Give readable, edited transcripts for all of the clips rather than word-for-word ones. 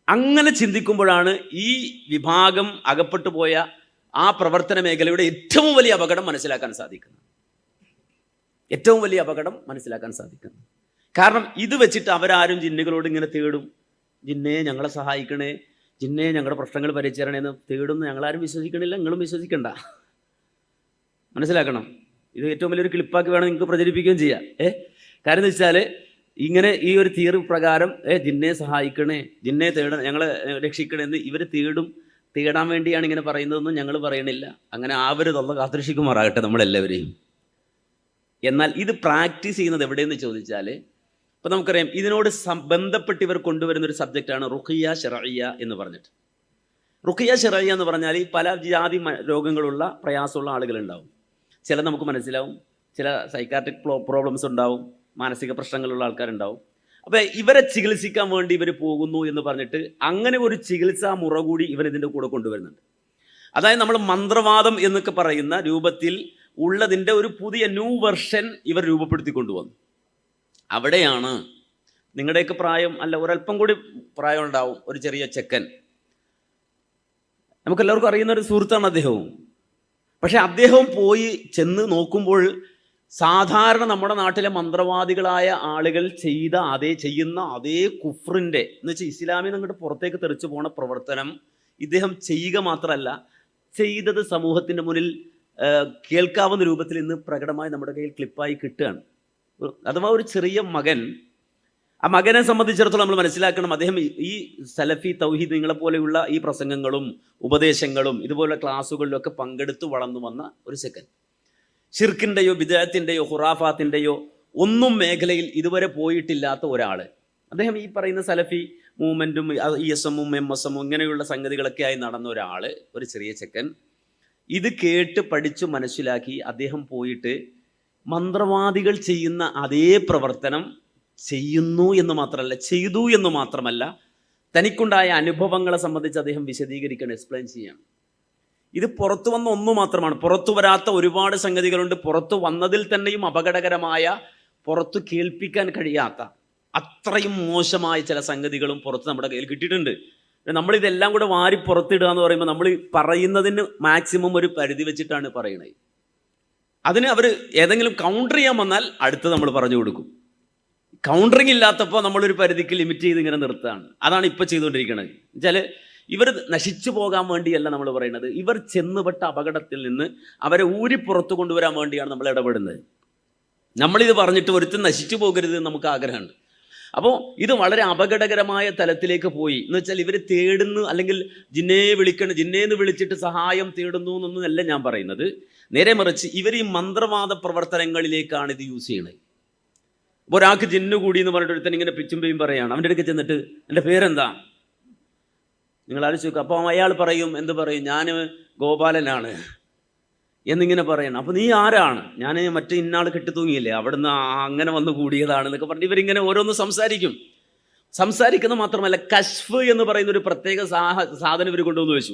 അങ്ങനെ ചിന്തിക്കുമ്പോഴാണ് ഈ വിഭാഗം അകപ്പെട്ടു പോയ ആ പ്രവർത്തന മേഖലയുടെ ഏറ്റവും വലിയ അപകടം മനസ്സിലാക്കാൻ സാധിക്കുന്നത്. ഏറ്റവും വലിയ അപകടം മനസ്സിലാക്കാൻ സാധിക്കുന്നത്. കാരണം ഇത് വെച്ചിട്ട് അവരാരും ജിന്നുകളോട് ഇങ്ങനെ തേടും, ജിന്നെ ഞങ്ങളെ സഹായിക്കണേ, ജിന്നെ ഞങ്ങളുടെ പ്രശ്നങ്ങൾ പരിഹരിച്ചരണേ എന്ന് തേടുമെന്ന് ഞങ്ങളാരും വിശ്വസിക്കണില്ല, നിങ്ങളും വിശ്വസിക്കണ്ട. മനസ്സിലാക്കണം. ഇത് ഏറ്റവും വലിയൊരു ക്ലിപ്പാക്കി വേണം നിങ്ങൾക്ക് പ്രചരിപ്പിക്കുകയും ചെയ്യാം. കാര്യം എന്ന് വെച്ചാൽ ഇങ്ങനെ ഈ ഒരു തിയറി പ്രകാരം ജിന്നെ സഹായിക്കണേ, ജിന്നെ തേടണം, ഞങ്ങളെ രക്ഷിക്കണേ എന്ന് ഇവർ തേടാൻ വേണ്ടിയാണ് ഇങ്ങനെ പറയുന്നതെന്നും ഞങ്ങൾ പറയണില്ല. അങ്ങനെ ആവരുതുള്ള കാത്തിരക്ഷിക്കുമാറാകട്ടെ നമ്മളെല്ലാവരെയും. എന്നാൽ ഇത് പ്രാക്ടീസ് ചെയ്യുന്നത് എവിടെയെന്ന് ചോദിച്ചാൽ, ഇപ്പം നമുക്കറിയാം ഇതിനോട് ബന്ധപ്പെട്ട് ഇവർ കൊണ്ടുവരുന്നൊരു സബ്ജക്റ്റാണ് റുഖിയ ശർഇയ്യ എന്ന് പറഞ്ഞിട്ട്. റുഖിയ ശർഇയ്യ എന്ന് പറഞ്ഞാൽ ഈ പല ജാതി രോഗങ്ങളുള്ള പ്രയാസമുള്ള ആളുകളുണ്ടാവും. ചില നമുക്ക് മനസ്സിലാവും, ചില സൈക്കാട്രിക് പ്രോബ്ലംസ് ഉണ്ടാവും, മാനസിക പ്രശ്നങ്ങളുള്ള ആൾക്കാരുണ്ടാവും. അപ്പോൾ ഇവരെ ചികിത്സിക്കാൻ വേണ്ടി ഇവർ പോകുന്നു എന്ന് പറഞ്ഞിട്ട് അങ്ങനെ ഒരു ചികിത്സാ മുറ കൂടി ഇവരിതിൻ്റെ കൂടെ കൊണ്ടുവരുന്നുണ്ട്. അതായത് നമ്മൾ മന്ത്രവാദം എന്നൊക്കെ പറയുന്ന രൂപത്തിൽ ഉള്ളതിൻ്റെ ഒരു പുതിയ ന്യൂ വെർഷൻ ഇവർ രൂപപ്പെടുത്തി കൊണ്ടുവന്നു. അവിടെയാണ് നിങ്ങളുടെയൊക്കെ പ്രായം അല്ല, ഒരല്പം കൂടി പ്രായം ഉണ്ടാവും, ഒരു ചെറിയ ചെക്കൻ, നമുക്കെല്ലാവർക്കും അറിയുന്ന ഒരു സുഹൃത്താണ് അദ്ദേഹവും. പക്ഷെ അദ്ദേഹം പോയി ചെന്ന് നോക്കുമ്പോൾ സാധാരണ നമ്മുടെ നാട്ടിലെ മന്ത്രവാദികളായ ആളുകൾ ചെയ്യുന്ന അതേ കുഫ്റിൻ്റെ എന്ന് വെച്ചാൽ ഇസ്ലാമിൽ നിന്നിട്ട് പുറത്തേക്ക് തെറിച്ചു പോണ പ്രവർത്തനം ഇദ്ദേഹം ചെയ്യുക മാത്രമല്ല, ചെയ്തത് സമൂഹത്തിൻ്റെ മുന്നിൽ കേൾക്കാവുന്ന രൂപത്തിൽ ഇന്ന് പ്രകടമായി നമ്മുടെ കയ്യിൽ ക്ലിപ്പായി കിട്ടുകയാണ്. അഥവാ ഒരു ചെറിയ മകൻ, ആ മകനെ സംബന്ധിച്ചിടത്തോളം നമ്മൾ മനസ്സിലാക്കണം, അദ്ദേഹം ഈ സലഫി തൗഹീദ് നിങ്ങളെപ്പോലെയുള്ള ഈ പ്രസംഗങ്ങളും ഉപദേശങ്ങളും ഇതുപോലുള്ള ക്ലാസ്സുകളിലൊക്കെ പങ്കെടുത്ത് വളർന്നു വന്ന ഒരു സെക്കൻഡ്, ഷിർക്കിൻ്റെയോ ബിദ്അത്തിൻ്റെയോ ഖുറാഫാത്തിൻ്റെയോ ഒന്നും മേഖലയിൽ ഇതുവരെ പോയിട്ടില്ലാത്ത ഒരാൾ. അദ്ദേഹം ഈ പറയുന്ന സലഫി മൂവ്മെൻറ്റും ESM-ഉം MSM-ഉം ഇങ്ങനെയുള്ള സംഗതികളൊക്കെ ആയി നടന്ന ഒരാൾ, ഒരു ചെറിയ ചെക്കൻ, ഇത് കേട്ട് പഠിച്ചു മനസ്സിലാക്കി അദ്ദേഹം പോയിട്ട് മന്ത്രവാദികൾ ചെയ്യുന്ന അതേ പ്രവർത്തനം ചെയ്തു എന്ന് മാത്രമല്ല തനിക്കുണ്ടായ അനുഭവങ്ങളെ സംബന്ധിച്ച് അദ്ദേഹം വിശദീകരിക്കണം, എക്സ്പ്ലെയിൻ ചെയ്യണം. ഇത് പുറത്തു വന്ന ഒന്നു മാത്രമാണ്, പുറത്തു വരാത്ത ഒരുപാട് സംഗതികളുണ്ട്. പുറത്തു വന്നതിൽ തന്നെയും അപകടകരമായ, പുറത്തു കേൾപ്പിക്കാൻ കഴിയാത്ത അത്രയും മോശമായ ചില സംഗതികളും പുറത്ത് നമ്മുടെ കയ്യിൽ കിട്ടിയിട്ടുണ്ട്. നമ്മളിതെല്ലാം കൂടെ വാരി പുറത്തിടുക എന്ന് പറയുമ്പോൾ നമ്മൾ പറയുന്നതിന് മാക്സിമം ഒരു പരിധി വെച്ചിട്ടാണ് പറയണത്. അതിന് അവർ ഏതെങ്കിലും കൗണ്ടർ ചെയ്യാൻ വന്നാൽ അടുത്ത് നമ്മൾ പറഞ്ഞു കൊടുക്കും. കൗണ്ടറിങ് ഇല്ലാത്തപ്പോൾ നമ്മളൊരു പരിധിക്ക് ലിമിറ്റ് ചെയ്ത് ഇങ്ങനെ നിർത്തുകയാണ്. അതാണ് ഇപ്പോൾ ചെയ്തുകൊണ്ടിരിക്കുന്നത്. എന്നുവെച്ചാൽ ഇവർ നശിച്ചു പോകാൻ വേണ്ടിയല്ല നമ്മൾ പറയുന്നത്, ഇവർ ചെന്നുപെട്ട അപകടത്തിൽ നിന്ന് അവരെ ഊരി പുറത്തു കൊണ്ടുവരാൻ വേണ്ടിയാണ് നമ്മൾ ഇടപെടുന്നത്. നമ്മളിത് പറഞ്ഞിട്ട് ഒരുത്തും നശിച്ചു പോകരുത് നമുക്ക് ആഗ്രഹമുണ്ട്. അപ്പോൾ ഇത് വളരെ അപകടകരമായ തലത്തിലേക്ക് പോയി എന്ന് വെച്ചാൽ ഇവർ തേടുന്നു, അല്ലെങ്കിൽ ജിന്നേന്ന് വിളിച്ചിട്ട് സഹായം തേടുന്നു എന്നൊന്നുമല്ല ഞാൻ പറയുന്നത്. നേരെ മറിച്ച് ഇവർ ഈ മന്ത്രവാദ പ്രവർത്തനങ്ങളിലേക്കാണ് ഇത് യൂസ് ചെയ്യണത്. അപ്പോൾ ഒരാൾക്ക് ജിന്നു കൂടി എന്ന് പറഞ്ഞിട്ട് ഒരുത്തൻ ഇങ്ങനെ പിച്ചുമ്പയും പറയുകയാണ്. അവൻ്റെ അടുക്ക് ചെന്നിട്ട് എൻ്റെ പേരെന്താ നിങ്ങൾ ആലോചിച്ച് നോക്കുക. അപ്പോൾ അയാൾ പറയും, എന്ത് പറയും, ഞാൻ ഗോപാലനാണ് എന്നിങ്ങനെ പറയണം. അപ്പോൾ നീ ആരാണ്? ഞാൻ മറ്റേ ഇന്നാൾ കെട്ടിത്തൂങ്ങിയില്ലേ, അവിടുന്ന് അങ്ങനെ വന്ന് കൂടിയതാണെന്നൊക്കെ പറഞ്ഞ് ഇവരിങ്ങനെ ഓരോന്ന് സംസാരിക്കുന്നത് മാത്രമല്ല, കശ്ഫ് എന്ന് പറയുന്ന ഒരു പ്രത്യേക സാധനം ഇവർ കൊണ്ടുവന്ന് വെച്ചു.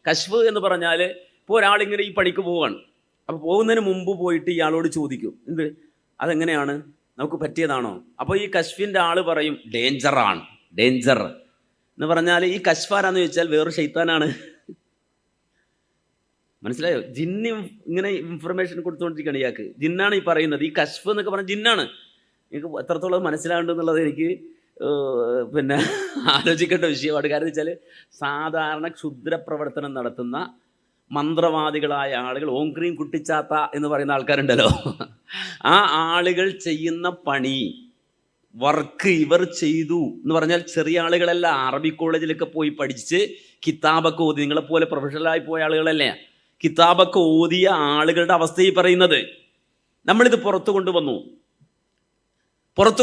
കശ്ഫ് എന്ന് പറഞ്ഞാൽ ഇപ്പോൾ ഒരാളിങ്ങനെ ഈ പണിക്ക് പോവാണ്. അപ്പോൾ പോകുന്നതിന് മുമ്പ് പോയിട്ട് ഇയാളോട് ചോദിക്കും, എന്ത് അതെങ്ങനെയാണ്, നമുക്ക് പറ്റിയതാണോ? അപ്പോൾ ഈ കശ്ഫിൻ്റെ ആൾ പറയും ഡേഞ്ചർ എന്ന് പറഞ്ഞാൽ ഈ കശ്ഫാരാന്ന് ചോദിച്ചാൽ വേറൊരു ശൈത്താനാണ്. മനസ്സിലായോ? ജിന്ന് ഇങ്ങനെ ഇൻഫർമേഷൻ കൊടുത്തുകൊണ്ടിരിക്കുകയാണ് ഇയാൾക്ക്. ജിന്നാണ് ഈ പറയുന്നത്. ഈ കശ്ഫ് എന്നൊക്കെ പറഞ്ഞാൽ ജിന്നാണ്. എനിക്ക് എത്രത്തോളം മനസ്സിലാവുന്നുണ്ടെന്നുള്ളത് എനിക്ക് ആലോചിക്കേണ്ട വിഷയമാണ്. കാരണം വെച്ചാൽ സാധാരണ ക്ഷുദ്ര പ്രവർത്തനം നടത്തുന്ന മന്ത്രവാദികളായ ആളുകൾ, ഓംക്രീം കുട്ടിച്ചാത്ത എന്ന് പറയുന്ന ആൾക്കാരുണ്ടല്ലോ, ആ ആളുകൾ ചെയ്യുന്ന പണി വർക്ക് ഇവർ ചെയ്തു എന്ന് പറഞ്ഞാൽ ചെറിയ ആളുകളല്ല. അറബി കോളേജിലൊക്കെ പോയി പഠിച്ച് കിതാബൊക്കെ ഓതി, നിങ്ങളെപ്പോലെ പ്രൊഫഷണലായി പോയ ആളുകളല്ലേ, കിതാബൊക്കെ ഓതിയ ആളുകളുടെ അവസ്ഥയിൽ പറയുന്നത്. നമ്മളിത് പുറത്തു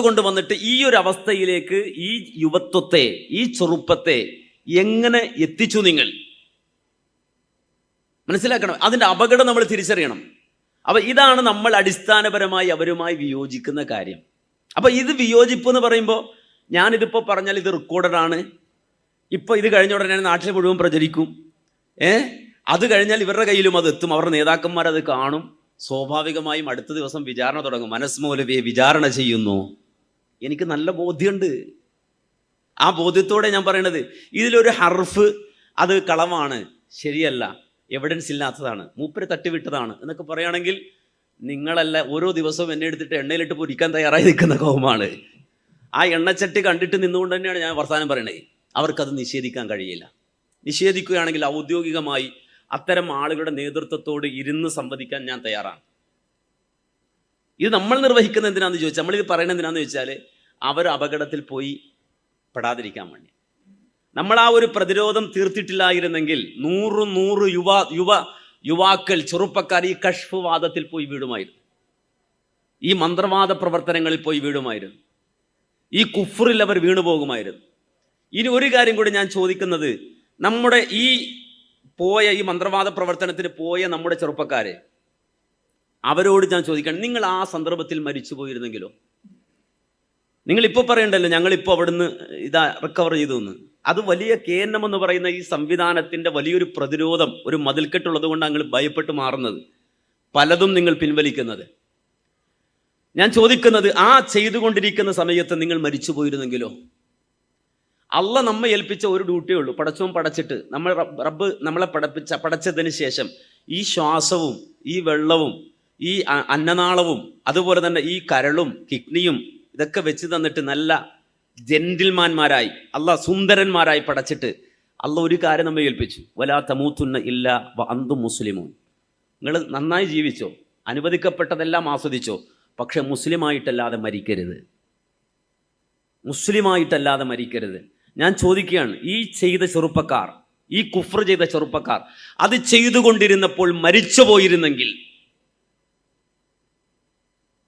കൊണ്ടുവന്നിട്ട് ഈ ഒരു അവസ്ഥയിലേക്ക് ഈ യുവത്വത്തെ, ഈ ചെറുപ്പത്തെ എങ്ങനെ എത്തിച്ചു നിങ്ങൾ മനസ്സിലാക്കണം. അതിൻ്റെ അപകടം നമ്മൾ തിരിച്ചറിയണം. അപ്പോൾ ഇതാണ് നമ്മൾ അടിസ്ഥാനപരമായി അവരുമായി വിയോജിക്കുന്ന കാര്യം. അപ്പോൾ ഇത് വിയോജിപ്പ് എന്ന് പറയുമ്പോൾ, ഞാനിതിപ്പോൾ പറഞ്ഞാൽ ഇത് റെക്കോർഡഡാണ്, ഇപ്പോൾ ഇത് കഴിഞ്ഞ ഉടനെ നാട്ടിൽ മുഴുവൻ പ്രചരിക്കും. അത് കഴിഞ്ഞാൽ ഇവരുടെ കയ്യിലും അത് എത്തും, അവരുടെ നേതാക്കന്മാരത് കാണും. സ്വാഭാവികമായും അടുത്ത ദിവസം വിചാരണ തുടങ്ങും. അനസ് മൗലവിയെ വിചാരണ ചെയ്യുന്നു. എനിക്ക് നല്ല ബോധ്യമുണ്ട്. ആ ബോധ്യത്തോടെ ഞാൻ പറയണത്, ഇതിലൊരു ഹർഫ് അത് കളവാണ്, ശരിയല്ല, എവിഡൻസ് ഇല്ലാത്തതാണ്, മൂപ്പര് തട്ടിവിട്ടതാണ് എന്നൊക്കെ പറയുകയാണെങ്കിൽ നിങ്ങളല്ല ഓരോ ദിവസവും എന്നെ എടുത്തിട്ട് എണ്ണയിലിട്ട് പൊരിക്കാൻ തയ്യാറായി നിൽക്കുന്ന കൗമാണ്. ആ എണ്ണച്ചട്ടി കണ്ടിട്ട് നിന്നുകൊണ്ട് തന്നെയാണ് ഞാൻ വർത്തമാനം പറയണത്. അവർക്കത് നിഷേധിക്കാൻ കഴിയില്ല. നിഷേധിക്കുകയാണെങ്കിൽ ഔദ്യോഗികമായി അത്തരം ആളുകളുടെ നേതൃത്വത്തോട് ഇരുന്ന് സംവദിക്കാൻ ഞാൻ തയ്യാറാണ്. ഇത് നമ്മൾ നിർവഹിക്കുന്നത് എന്തിനാണെന്ന് ചോദിച്ചാൽ, നമ്മളിത് പറയുന്നത് എന്തിനാണെന്ന് ചോദിച്ചാൽ, അവർ അപകടത്തിൽ പോയി പെടാതിരിക്കാൻ വേണ്ടി. നമ്മൾ ആ ഒരു പ്രതിരോധം തീർത്തിട്ടില്ലായിരുന്നെങ്കിൽ 100 യുവാക്കൾ, ചെറുപ്പക്കാർ ഈ കശ്ഫ് വാദത്തിൽ പോയി വീടുമായിരുന്നു, ഈ മന്ത്രവാദ പ്രവർത്തനങ്ങളിൽ പോയി വീടുമായിരുന്നു, ഈ കുഫറിൽ അവർ വീണുപോകുമായിരുന്നു. ഇനി ഒരു കാര്യം കൂടി ഞാൻ ചോദിക്കുന്നത്, നമ്മുടെ ഈ മന്ത്രവാദ പ്രവർത്തനത്തിന് പോയ നമ്മുടെ ചെറുപ്പക്കാരെ, അവരോട് ഞാൻ ചോദിക്കണം, നിങ്ങൾ ആ സന്ദർഭത്തിൽ മരിച്ചു പോയിരുന്നെങ്കിലോ? നിങ്ങളിപ്പോൾ പറയണ്ടല്ലോ ഞങ്ങളിപ്പോൾ അവിടുന്ന് റിക്കവർ ചെയ്തു എന്ന്. അത് വലിയ KNM എന്ന് പറയുന്ന ഈ സംവിധാനത്തിൻ്റെ വലിയൊരു പ്രതിരോധം, ഒരു മതിൽക്കെട്ടുള്ളത് കൊണ്ട് നിങ്ങൾ ഭയപ്പെട്ട് മാറുന്നത്, പലതും നിങ്ങൾ പിൻവലിക്കുന്നത്. ഞാൻ ചോദിക്കുന്നത്, ആ ചെയ്തുകൊണ്ടിരിക്കുന്ന സമയത്ത് നിങ്ങൾ മരിച്ചു പോയിരുന്നെങ്കിലോ? അള്ള നമ്മെ ഏൽപ്പിച്ച ഒരു ഡ്യൂട്ടിയേ ഉള്ളൂ. പടച്ചവും പടച്ചിട്ട് റബ്ബ് നമ്മളെ പടച്ചതിന് ശേഷം ഈ ശ്വാസവും ഈ വെള്ളവും ഈ അന്നനാളവും അതുപോലെ തന്നെ ഈ കരളും കിഡ്നിയും ഇതൊക്കെ വെച്ച് തന്നിട്ട് നല്ല ജെന്റിൽമാന്മാരായി സുന്ദരന്മാരായി പടച്ചിട്ട് ഒരു കാര്യം നമ്മെ ഏൽപ്പിച്ചു, വലാ തമൂത്തുന്ന ഇല്ല വ അന്തും മുസ്ലിമൂൻ. നിങ്ങൾ നന്നായി ജീവിച്ചോ, അനുവദിക്കപ്പെട്ടതെല്ലാം ആസ്വദിച്ചോ, പക്ഷെ മുസ്ലിമായിട്ടല്ലാതെ മരിക്കരുത്, മുസ്ലിമായിട്ടല്ലാതെ മരിക്കരുത്. ഞാൻ ചോദിക്കുകയാണ്, ഈ ചെയ്ത ചെറുപ്പക്കാർ, ഈ കുഫ്ർ ചെയ്ത ചെറുപ്പക്കാർ അത് ചെയ്തുകൊണ്ടിരുന്നപ്പോൾ മരിച്ചു പോയിരുന്നെങ്കിൽ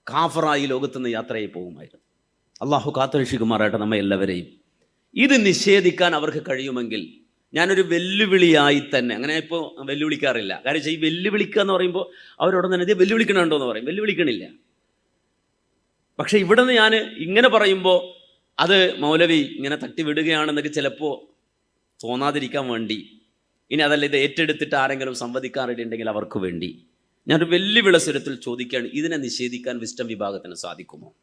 കാഫറായി ലോകത്തുനിന്ന് യാത്രയായി പോകുമായിരുന്നു. അള്ളാഹു കാത്തുരക്ഷിക്കുമാറായിട്ട് നമ്മെ എല്ലാവരെയും. ഇത് നിഷേധിക്കാൻ അവർക്ക് കഴിയുമെങ്കിൽ ഞാനൊരു വെല്ലുവിളിയായി തന്നെ, അങ്ങനെ ഇപ്പോൾ വെല്ലുവിളിക്കാറില്ല, കാര്യം ഈ വെല്ലുവിളിക്കുക എന്ന് പറയുമ്പോൾ അവരോട് തന്നെ ഇത് വെല്ലുവിളിക്കണുണ്ടോ എന്ന് പറയും, വെല്ലുവിളിക്കണില്ല. പക്ഷെ ഇവിടെ നിന്ന് ഞാൻ ഇങ്ങനെ പറയുമ്പോൾ അത് മൗലവി ഇങ്ങനെ തട്ടിവിടുകയാണെന്നൊക്കെ ചിലപ്പോൾ തോന്നാതിരിക്കാൻ വേണ്ടി, ഇനി അതല്ല ഇത് ഏറ്റെടുത്തിട്ട് ആരെങ്കിലും സംവദിക്കാറുണ്ടെങ്കിൽ അവർക്ക് വേണ്ടി ഞാനൊരു വെല്ലുവിളി സ്വരത്തിൽ ചോദിക്കുകയാണ്, ഇതിനെ നിഷേധിക്കാൻ വിസ്ഡം വിഭാഗത്തിന് സാധിക്കുമോ?